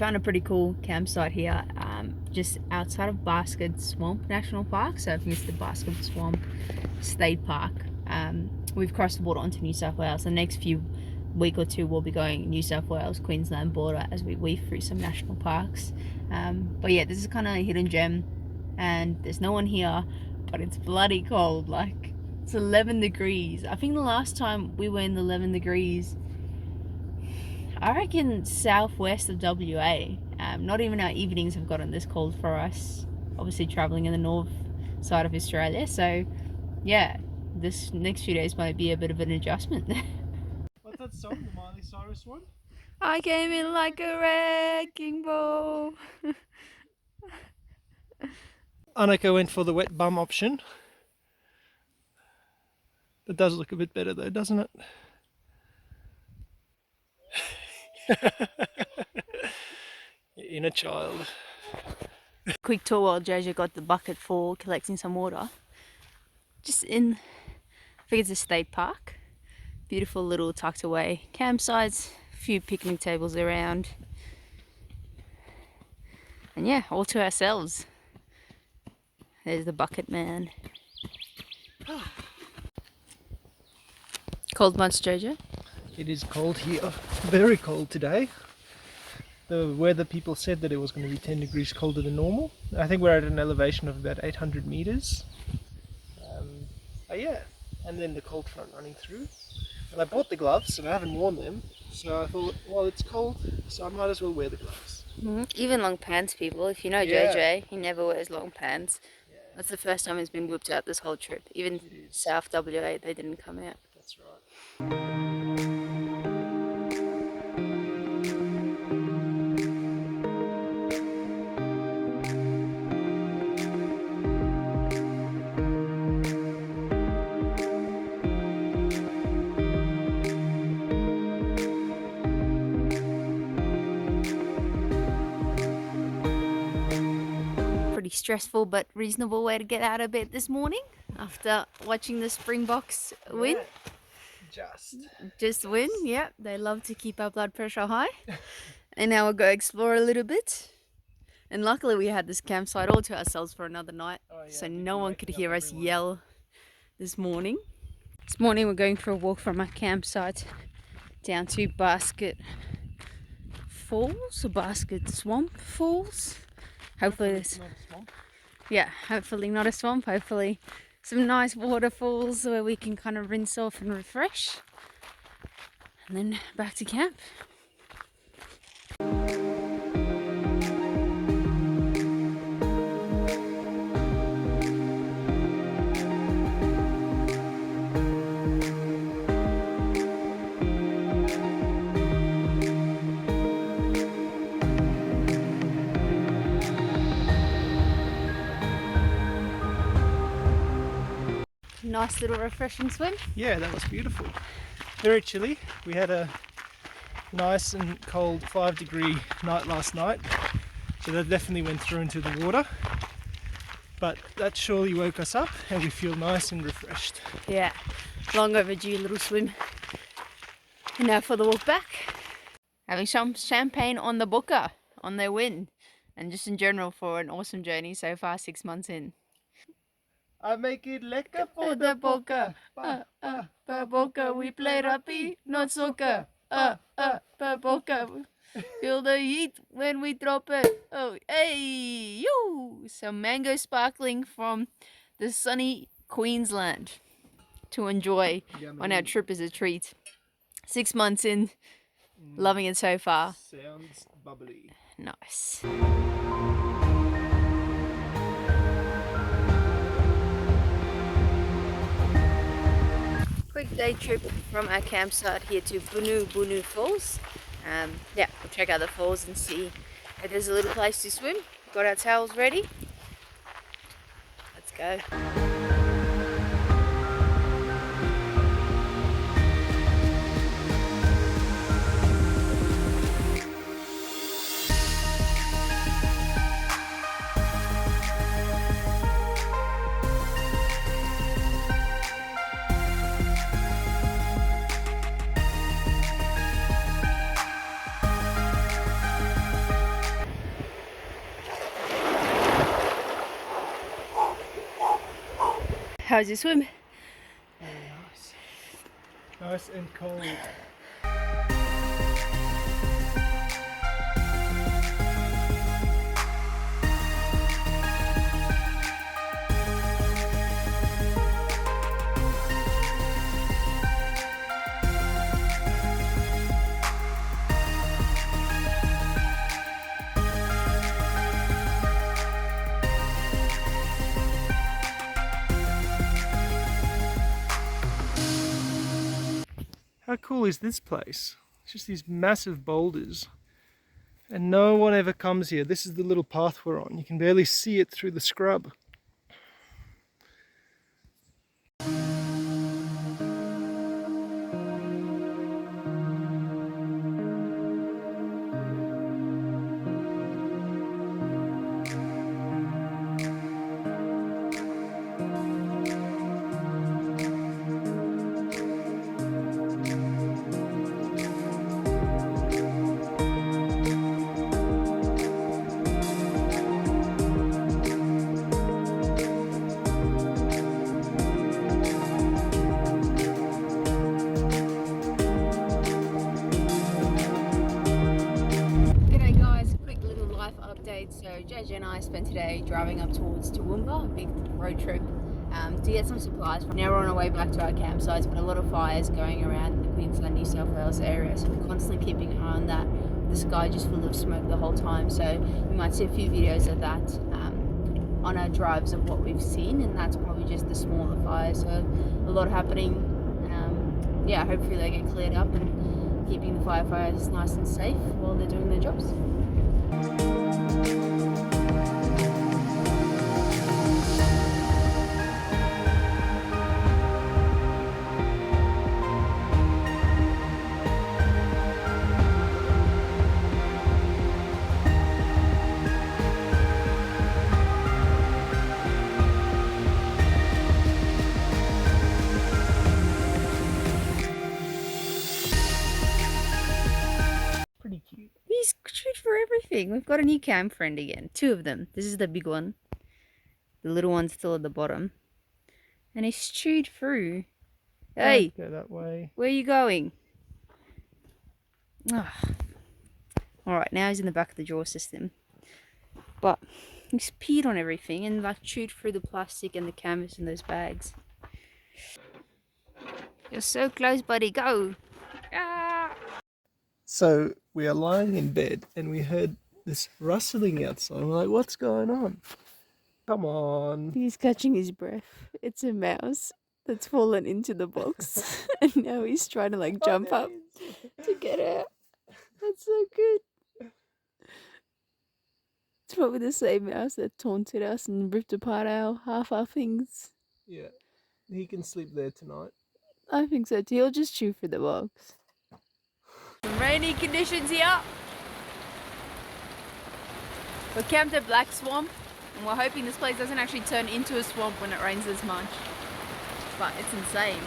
found a pretty cool campsite here, just outside of Basket Swamp National Park. So I think it's the Basket Swamp State Park. We've crossed the border onto New South Wales. The next week or two we'll be going New South Wales, Queensland border as we weave through some national parks. But yeah, this is kind of a hidden gem, and there's no one here, but it's bloody cold. Like, it's 11 degrees. I think the last time we were in the 11 degrees, I reckon southwest of WA. Not even our evenings have gotten this cold for us, obviously traveling in the north side of Australia. So yeah, this next few days might be a bit of an adjustment. What's that song, the Miley Cyrus one? I came in like a wrecking ball. Annika went for the wet bum option. That does look a bit better though, doesn't it? Your inner child. Quick tour while Jojo got the bucket full, collecting some water. Just in, I think it's a state park. Beautiful little tucked away campsites, a few picnic tables around. And yeah, all to ourselves. There's the bucket man. Cold months, Jojo? It is cold here. Very cold today. The weather people said that it was going to be 10 degrees colder than normal. I think we're at an elevation of about 800 meters. Yeah, and then the cold front running through. And I bought the gloves and I haven't worn them, so I thought, well, it's cold, so I might as well wear the gloves. Even long pants, people. If you know JJ, he never wears long pants. Yeah. That's the first time he's been whipped out this whole trip. Even South WA, they didn't come out. That's right. Stressful but reasonable way to get out a bit this morning after watching the Springboks win. Yeah, just win. Yeah, they love to keep our blood pressure high. And now we'll go explore a little bit. And luckily we had this campsite all to ourselves for another night, so no one could hear us yell this morning. This morning we're going for a walk from our campsite down to Basket Falls or Basket Swamp Falls. Hopefully this, yeah, hopefully not a swamp, hopefully some nice waterfalls where we can kind of rinse off and refresh, and then back to camp. Nice little refreshing swim. Yeah, that was beautiful. Very chilly. We had a nice and cold 5-degree night last night, so that definitely went through into the water. But that surely woke us up and we feel nice and refreshed. Yeah, long overdue little swim. And now for the walk back. Having some champagne on the booker, on their win, and just in general for an awesome journey so far, 6 months in. I make it lekker for the boca. Per boca, we play rugby, not soccer. Per boca, feel the heat when we drop it. Oh, hey, yo! Some mango sparkling from the sunny Queensland to enjoy on our trip as a treat. 6 months in, loving it so far. Sounds bubbly. Nice. Quick day trip from our campsite here to Bunu Falls. Yeah, we'll check out the falls and see if there's a little place to swim. Got our towels ready. Let's go. How's your swim? Very nice. Nice and cold. How cool is this place? It's just these massive boulders and no one ever comes here. This is the little path we're on. You can barely see it through the scrub. So JJ and I spent today driving up towards Toowoomba, a big road trip, to get some supplies. Now we're on our way back to our campsite. There's been a lot of fires going around the Queensland, New South Wales area, so we're constantly keeping an eye on that. The sky just full of smoke the whole time, so you might see a few videos of that on our drives of what we've seen, and that's probably just the smaller fires. So a lot happening. Yeah, hopefully they get cleared up and keeping the firefighters nice and safe while they're doing their jobs. Pretty cute. He's cute for everything. We've got a new cam friend again. 2 of them. This is the big one. The little one's still at the bottom. And he's chewed through. Hey! Don't go that way. Where are you going? Oh. Alright, now he's in the back of the jaw system. But he's peed on everything and like chewed through the plastic and the canvas in those bags. You're so close, buddy. Go! Ah! So we are lying in bed and we heard this rustling outside. We're like, what's going on? Come on. He's catching his breath. It's a mouse that's fallen into the box. And now he's trying to like jump up to get out. That's so good. It's probably the same mouse that taunted us and ripped apart half our things. Yeah. He can sleep there tonight. I think so too. He'll just chew through the box. Some rainy conditions here. We're camped at Black Swamp and we're hoping this place doesn't actually turn into a swamp when it rains this much. But it's insane.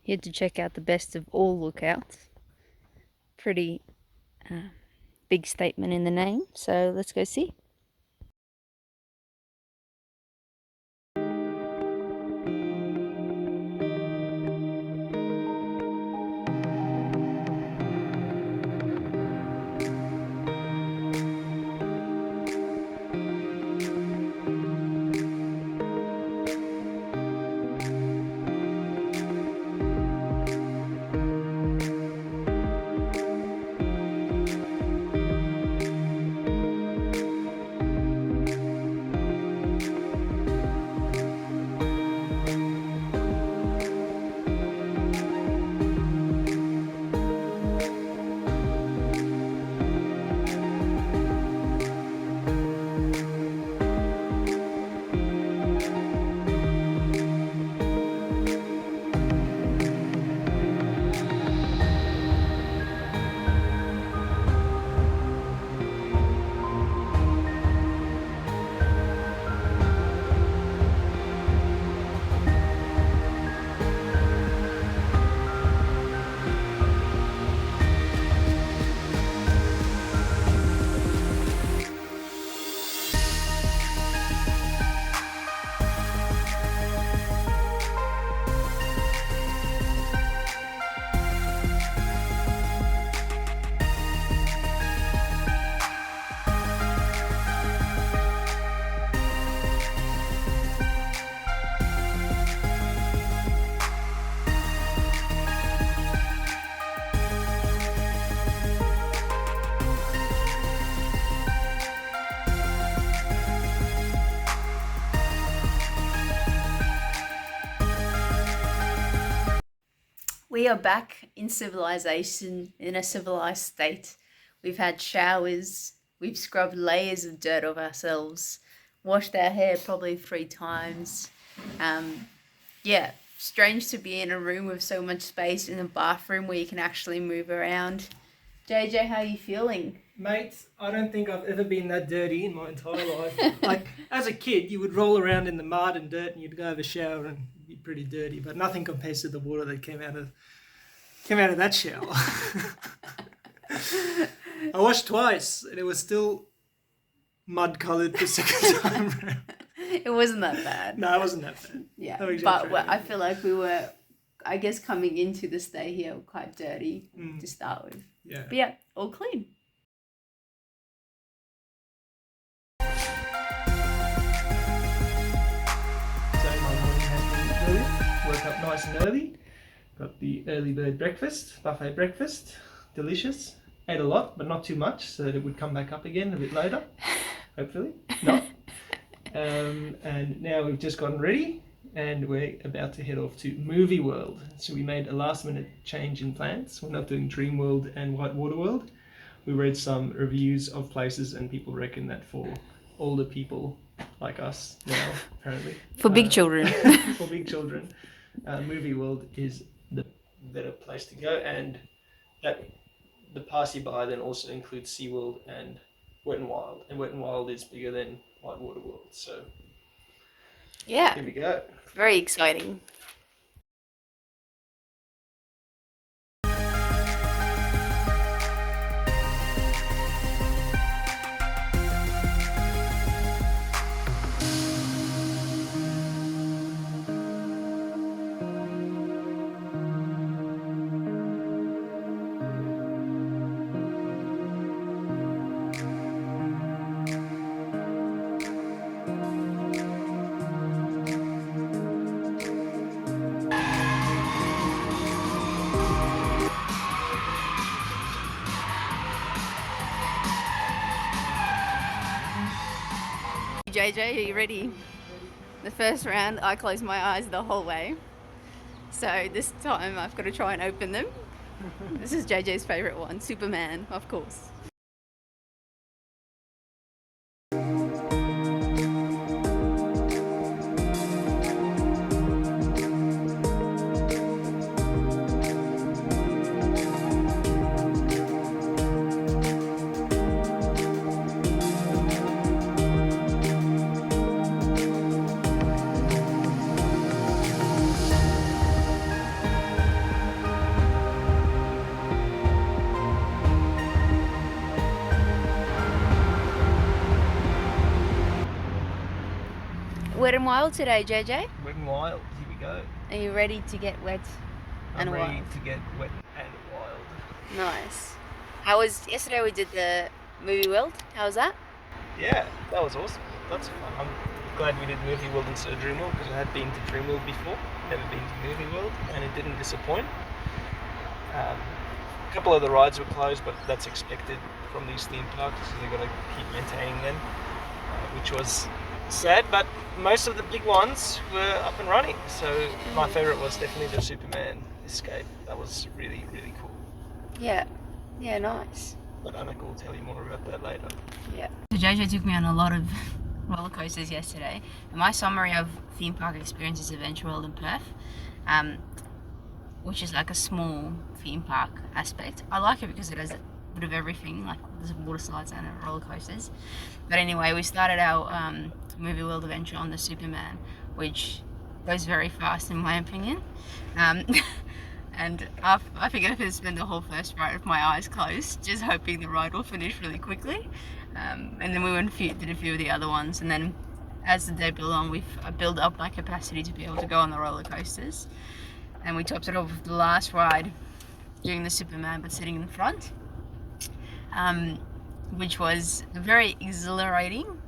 Here to check out the best of all lookouts. Pretty big statement in the name, so let's go see. We are back in civilization, in a civilized state. We've had showers, we've scrubbed layers of dirt off ourselves, washed our hair probably 3 times. Yeah, strange to be in a room with so much space in a bathroom where you can actually move around. JJ, how are you feeling? Mate, I don't think I've ever been that dirty in my entire life. Like, as a kid, you would roll around in the mud and dirt and you'd go have a shower and be pretty dirty, but nothing compares to the water that came out of that shower. I washed twice and it was still mud coloured the second time around. It wasn't that bad. No, it wasn't that bad. Yeah, No, but I feel like we were, I guess, coming into the stay here quite dirty to start with. Yeah. But yeah, all clean. So my morning has been brilliant. Woke up nice and early. Got the early bird breakfast, buffet breakfast. Delicious. Ate a lot, but not too much, so that it would come back up again a bit later. Hopefully. Not. And now we've just gotten ready and we're about to head off to Movie World. So we made a last minute change in plans. We're not doing Dream World and Whitewater World. We read some reviews of places and people reckon that for older people like us now, apparently. For big children. For big children, Movie World is the better place to go, and that the pass-you-by then also includes SeaWorld and Wet n Wild, and Wet n Wild is bigger than Whitewater World, so Yeah, here we go. very exciting. JJ, are you ready? The first round, I closed my eyes the whole way. So this time I've got to try and open them. This is JJ's favourite one, Superman, of course. Wet and wild today, JJ? Wet n Wild, here we go. Are you ready to get wet and I'm ready wild? to get wet and wild. Nice. How was yesterday? We did the movie world. How was that? Yeah, that was awesome. That's fun. I'm glad we did Movie World instead of Dream World because I had been to Dream World before, never been to Movie World, and it didn't disappoint. A couple of the rides were closed, but that's expected from these theme parks because they've got to keep maintaining them, which was sad, but most of the big ones were up and running. So my favourite was definitely the Superman escape. That was really, really cool. Yeah. Yeah, nice. But Annika will tell you more about that later. Yeah. So JJ took me on a lot of roller coasters yesterday. And my summary of theme park experience is Adventure World in Perth, which is like a small theme park aspect. I like it because it has a bit of everything, like there's water slides and roller coasters. But anyway, we started our Movie World adventure on the Superman, which goes very fast in my opinion. And I think I could spend the whole first ride with my eyes closed, just hoping the ride will finish really quickly. And then we did a few of the other ones, and then as the day built on, we've built up my capacity to be able to go on the roller coasters. And we topped it off with the last ride doing the Superman, but sitting in front, which was very exhilarating.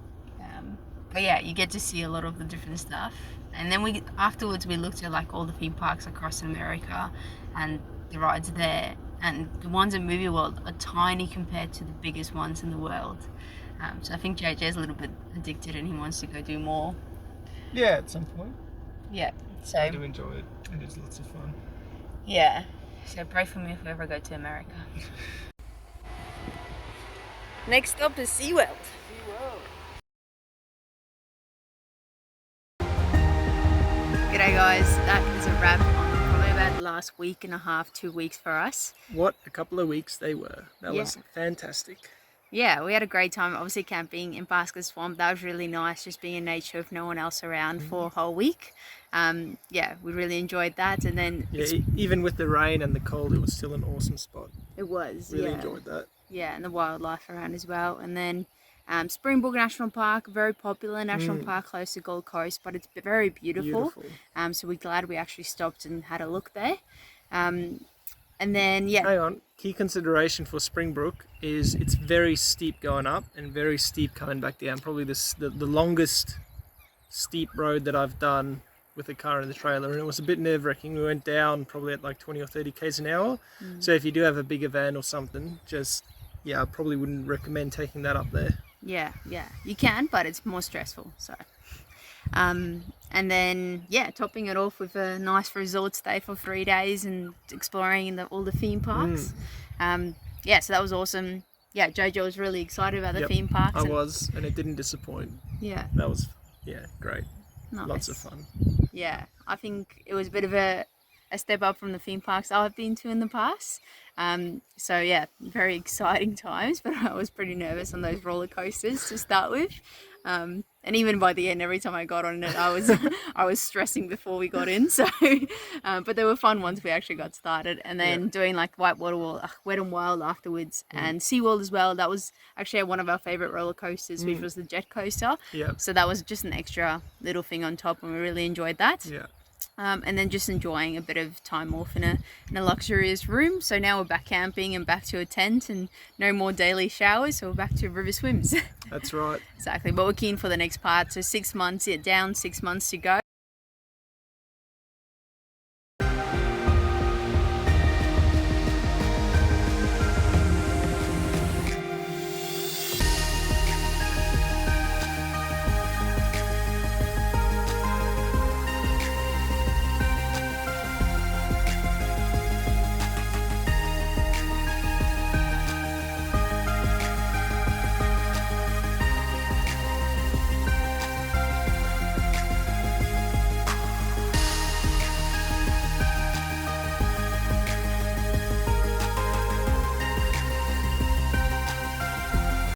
But yeah, you get to see a lot of the different stuff. And then afterwards we looked at like all the theme parks across America and the rides there. And the ones in Movie World are tiny compared to the biggest ones in the world. So I think JJ's a little bit addicted and he wants to go do more. Yeah, at some point. Yeah. So I do enjoy it. It is lots of fun. Yeah, so pray for me if we ever go to America. Next stop is SeaWorld. G'day guys, that is a wrap on probably about the last week and a half, 2 weeks for us. What a couple of weeks they were. That Yeah. was fantastic. Yeah, we had a great time. Obviously camping in Basket Swamp, that was really nice, just being in nature with no one else around for a whole week. Yeah, we really enjoyed that. And then Yeah, even with the rain and the cold, it was still an awesome spot. it was, Really yeah. enjoyed that. Yeah, and the wildlife around as well. And then Springbrook National Park, very popular national park close to Gold Coast, but it's very beautiful. So we're glad we actually stopped and had a look there. And then, yeah. Hang on, key consideration for Springbrook is it's very steep going up and very steep coming back down. Probably the longest steep road that I've done with a car in the trailer, and it was a bit nerve-wracking. We went down probably at like 20 or 30 k's an hour. So if you do have a bigger van or something, yeah, I probably wouldn't recommend taking that up there. Yeah, you can, but it's more stressful. So and then, yeah, topping it off with a nice resort stay for 3 days and exploring all the theme parks. Yeah, so that was awesome. Yeah, Jojo was really excited about the theme parks. I was, and it didn't disappoint. Yeah. That was, great. Nice. Lots of fun. Yeah, I think it was a bit of a step up from the theme parks I've been to in the past. So yeah, very exciting times, but I was pretty nervous on those roller coasters to start with. And even by the end, every time I got on it, I was stressing before we got in. So, but they were fun once we actually got started. And then doing like Whitewater Wet and Wild afterwards, and SeaWorld as well. That was actually one of our favorite roller coasters, which was the jet coaster. Yeah. So that was just an extra little thing on top, and we really enjoyed that. Yeah. And then just enjoying a bit of time off in a luxurious room. So now we're back camping and back to a tent and no more daily showers, so we're back to river swims. That's right. Exactly, but we're keen for the next part. So 6 months down, 6 months to go.